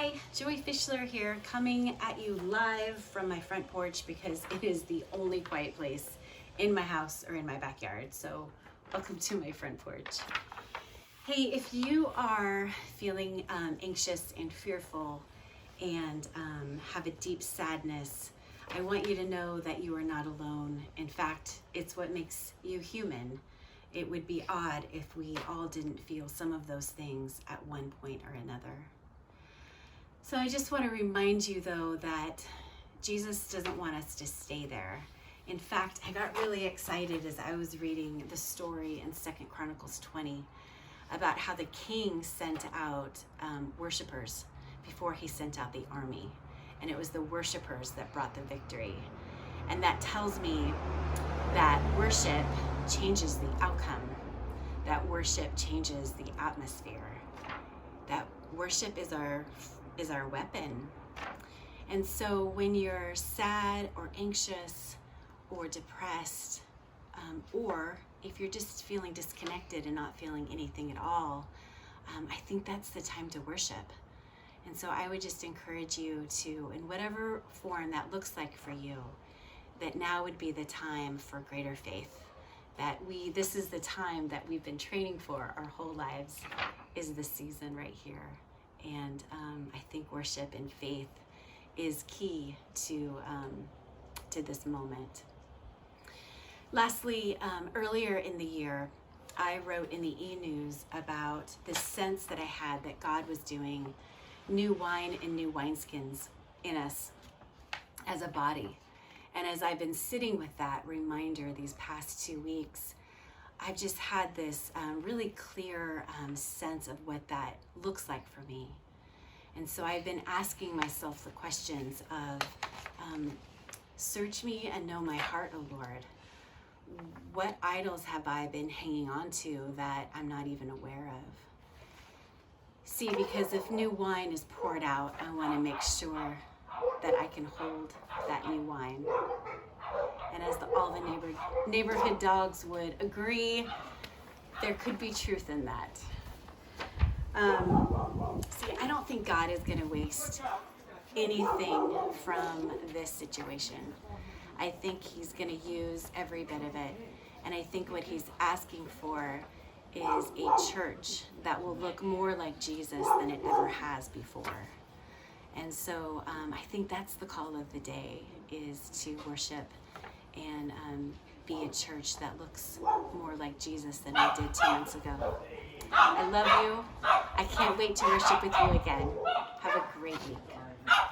Hi, Joy Fishler here, coming at you live from my front porch because it is the only quiet place in my house or in my backyard. So welcome to my front porch. Hey, if you are feeling anxious and fearful and have a deep sadness, I want you to know that you are not alone. In fact, it's what makes you human. It would be odd if we all didn't feel some of those things at one point or another. So I just want to remind you, though, that Jesus doesn't want us to stay there. In fact, I got really excited as I was reading the story in 2 Chronicles 20 about how the king sent out worshipers before he sent out the army. And it was the worshipers that brought the victory. And that tells me that worship changes the outcome, that worship changes the atmosphere, that worship is our weapon. And so when you're sad or anxious or depressed, or if you're just feeling disconnected and not feeling anything at all, I think that's the time to worship. And so I would just encourage you to, in whatever form that looks like for you, that now would be the time for greater faith. That this is the time that we've been training for our whole lives, is the season right here. And I think worship and faith is key to this moment. Lastly, earlier in the year, I wrote in the e-news about the sense that I had that God was doing new wine and new wineskins in us as a body. And as I've been sitting with that reminder these past 2 weeks, I've just had this really clear sense of what that looks like for me. And so I've been asking myself the questions of, search me and know my heart, O Lord. What idols have I been hanging on to that I'm not even aware of? See, because if new wine is poured out, I want to make sure that I can hold that new wine. And as all the neighborhood dogs would agree, there could be truth in that. See, I don't think God is going to waste anything from this situation. I think he's going to use every bit of it. And I think what he's asking for is a church that will look more like Jesus than it ever has before. And so I think that's the call of the day, is to worship and be a church that looks more like Jesus than we did 2 months ago. I love you. I can't wait to worship with you again. Have a great week.